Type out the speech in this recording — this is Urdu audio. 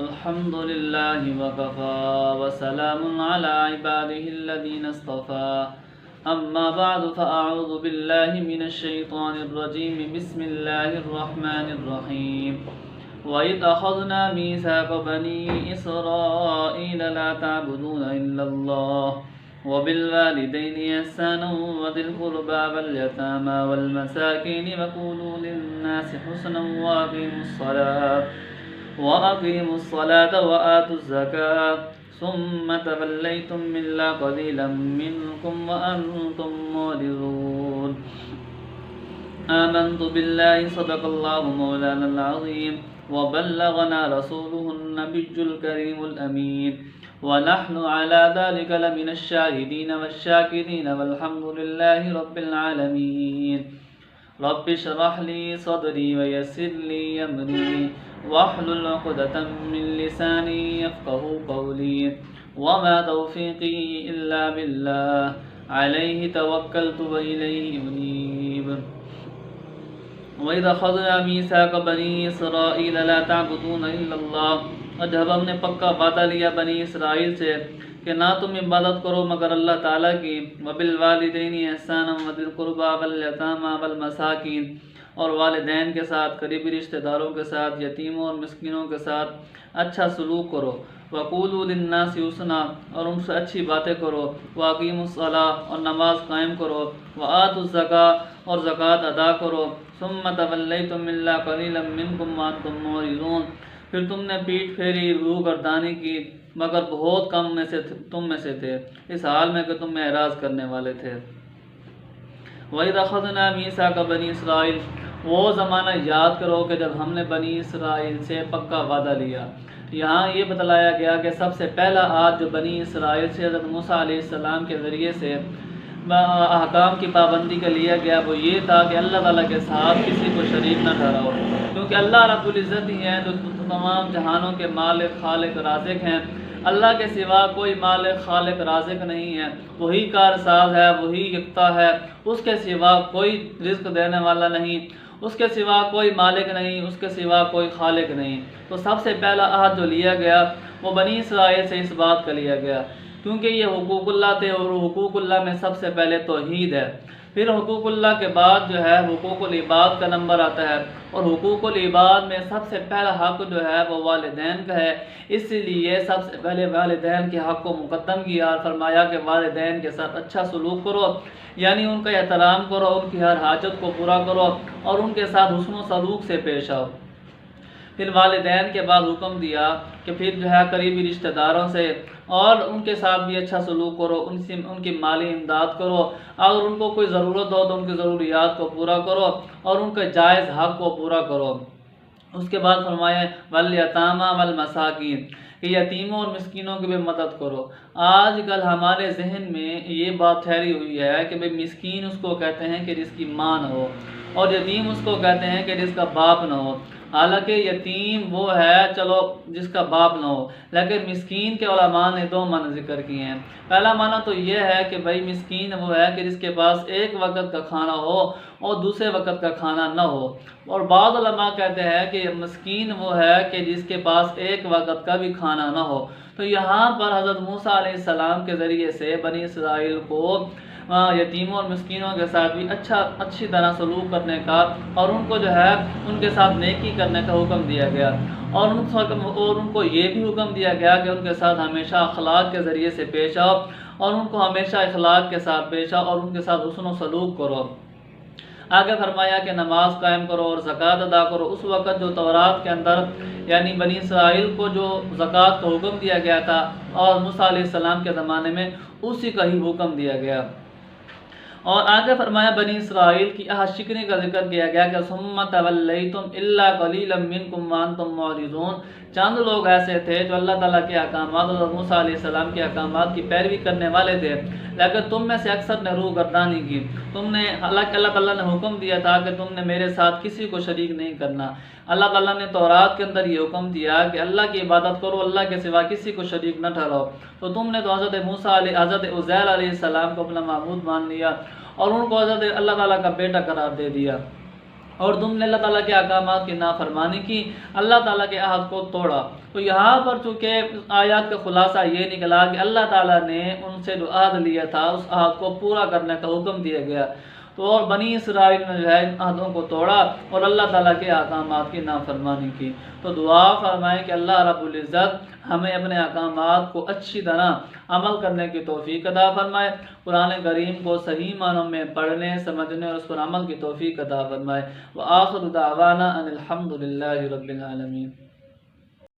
الحمد لله وكفى وسلام على عباده الذين اصطفى أما بعد فأعوذ بالله من الشيطان الرجيم بسم الله الرحمن الرحيم وإذ أخذنا ميثاق بني إسرائيل لا تعبدون إلا الله وبالوالدين إحسانا وذي القربى واليتامى والمساكين وقولوا للناس حسنا وأقيموا الصلاة وآتوا الزكاة ثم توليتم إلا قليلا منكم وأنتم معرضون آمنت بالله صدق الله مولانا العظيم وبلغنا رسوله النبي الكريم الأمين ونحن على ذلك لمن الشاهدين والشاكرين والحمد لله رب العالمين رب اشرح لي صدري ويسر لي أمري واحلل عقدة من لساني يفقه قولي وما توفيقي إلا بالله عليه توكلت وإليه أنيب وَإِذْ أَخَذْنَا مِيثَاقَ بَنِي إِسْرَائِيلَ لَا تَعْبُدُونَ إِلَّا اللَّهَ، اور جب ہم نے پکا وعدہ لیا بنی اسرائیل سے کہ نہ تم عبادت کرو مگر اللہ تعالیٰ کی، وَبِالْوَالِدَيْنِ إِحْسَانًا وَذِي الْقُرْبَى وَالْيَتَامَى وَالْمَسَاكِينِ، اور والدین کے ساتھ، قریبی رشتہ داروں کے ساتھ، یتیموں اور مسکینوں کے ساتھ اچھا سلوک کرو، وَقُولُوا لِلنَّاسِ حُسْنًا، اور ان سے اچھی باتیں کرو، وَأَقِيمُوا الصَّلَاةَ، اور نماز قائم کرو، وَآتُوا الزَّكَاةَ، اور زکوٰۃ ادا کرو، ثُمَّ تَوَلَّيْتُمْ إِلَّا قَلِيلًا مِّنكُمْ وَأَنتُم مُعْرِضُونَ، پھر تم نے پیٹھ پھیری، روگردانی کی، مگر بہت کم میں سے تم میں سے تھے، اس حال میں کہ تم اعراض کرنے والے تھے۔ وَإِذْ أَخَذْنَا مِيثَاقَ بَنِي إِسْرَائِيلَ، وہ زمانہ یاد کرو کہ جب ہم نے بنی اسرائیل سے پکا وعدہ لیا۔ یہاں یہ بتلایا گیا کہ سب سے پہلا عہد جو بنی اسرائیل سے حضرت موسیٰ علیہ السلام کے ذریعے سے احکام کی پابندی کا لیا گیا، وہ یہ تھا کہ اللہ تعالیٰ کے ساتھ کسی کو شریک نہ ٹھہراؤ، کیونکہ اللہ رب العزت ہی ہیں جو تمام جہانوں کے مالک، خالق، رازق ہیں۔ اللہ کے سوا کوئی مالک، خالق، رازق نہیں ہے، وہی کارساز ہے، وہی یکتا ہے، اس کے سوا کوئی رزق دینے والا نہیں، اس کے سوا کوئی مالک نہیں، اس کے سوا کوئی خالق نہیں۔ تو سب سے پہلا عہد جو لیا گیا وہ بنی اسرائیل سے اس بات کا لیا گیا، کیونکہ یہ حقوق اللہ تھے، اور حقوق اللہ میں سب سے پہلے توحید ہے، پھر حقوق اللہ کے بعد جو ہے حقوق العباد کا نمبر آتا ہے، اور حقوق العباد میں سب سے پہلا حق جو ہے وہ والدین کا ہے، اس لیے سب سے پہلے والدین کے حق کو مقدم کیا اور فرمایا کہ والدین کے ساتھ اچھا سلوک کرو، یعنی ان کا احترام کرو، ان کی ہر حاجت کو پورا کرو اور ان کے ساتھ حسن و سلوک سے پیش آؤ۔ پھر والدین کے بعد حکم دیا کہ پھر جو ہے قریبی رشتہ داروں سے اور ان کے ساتھ بھی اچھا سلوک کرو، ان کی مالی امداد کرو، اگر ان کو کوئی ضرورت ہو تو ان کی ضروریات کو پورا کرو اور ان کے جائز حق کو پورا کرو۔ اس کے بعد فرمایا والیتامى والمساکین، کہ یتیموں اور مسکینوں کی بھی مدد کرو۔ آج کل ہمارے ذہن میں یہ بات ٹھہری ہوئی ہے کہ بھئی مسکین اس کو کہتے ہیں کہ جس کی ماں نہ ہو، اور یتیم اس کو کہتے ہیں کہ جس کا باپ نہ ہو۔ حالانکہ یتیم وہ ہے چلو جس کا باپ نہ ہو، لیکن مسکین کے علماء نے دو معنی ذکر کیے ہیں۔ پہلا معنی تو یہ ہے کہ بھائی مسکین وہ ہے کہ جس کے پاس ایک وقت کا کھانا ہو اور دوسرے وقت کا کھانا نہ ہو، اور بعض علماء کہتے ہیں کہ مسکین وہ ہے کہ جس کے پاس ایک وقت کا بھی کھانا نہ ہو۔ تو یہاں پر حضرت موسیٰ علیہ السلام کے ذریعے سے بنی اسرائیل کو یتیموں اور مسکینوں کے ساتھ بھی اچھی طرح سلوک کرنے کا اور ان کو جو ہے ان کے ساتھ نیکی کرنے کا حکم دیا گیا، اور ان کو یہ بھی حکم دیا گیا کہ ان کے ساتھ ہمیشہ اخلاق کے ذریعے سے پیش آؤ، اور ان کو ہمیشہ اخلاق کے ساتھ پیش آؤ اور ان کے ساتھ حسن و سلوک کرو۔ آگے فرمایا کہ نماز قائم کرو اور زکوٰۃ ادا کرو۔ اس وقت جو تورات کے اندر یعنی بنی اسرائیل کو جو زکوٰۃ کا حکم دیا گیا تھا، اور موسیٰ علیہ السلام کے زمانے میں اسی کا ہی حکم دیا گیا۔ اور آگے فرمایا بنی اسرائیل کی عہد شکنی کا ذکر کیا گیا کہ ثم تولیتم الا قلیلا منکم وانتم معرضون، چند لوگ ایسے تھے جو اللہ تعالیٰ کے احکامات اور موسیٰ علیہ السلام کے احکامات کی پیروی کرنے والے تھے، لیکن تم میں سے اکثر نے روگردانی کی۔ تم نے اللہ تعالیٰ نے حکم دیا تھا کہ تم نے میرے ساتھ کسی کو شریک نہیں کرنا۔ اللہ تعالیٰ نے تورات کے اندر یہ حکم دیا کہ اللہ کی عبادت کرو، اللہ کے سوا کسی کو شریک نہ ٹھہراؤ، تو تم نے تو حضرت عزیر علیہ السلام کو اپنا معبود مان لیا اور ان کو حضرت اللہ تعالیٰ کا بیٹا قرار دے دیا۔ اور تم نے اللہ تعالیٰ کے احکامات کی نافرمانی کی، اللہ تعالیٰ کے عہد کو توڑا۔ تو یہاں پر چونکہ آیات کا خلاصہ یہ نکلا کہ اللہ تعالیٰ نے ان سے جو عہد لیا تھا اس عہد کو پورا کرنے کا حکم دیا گیا، تو اور بنی اسرائیل نے جو ہے ان عہدوں کو توڑا اور اللہ تعالیٰ کے احکامات کی نافرمانی کی۔ تو دعا فرمائیں کہ اللہ رب العزت ہمیں اپنے احکامات کو اچھی طرح عمل کرنے کی توفیق عطا فرمائے، قرآن کریم کو صحیح معنوں میں پڑھنے، سمجھنے اور اس پر عمل کی توفیق عطا فرمائے۔ وآخر دعوانا ان الحمد للہ رب العالمین۔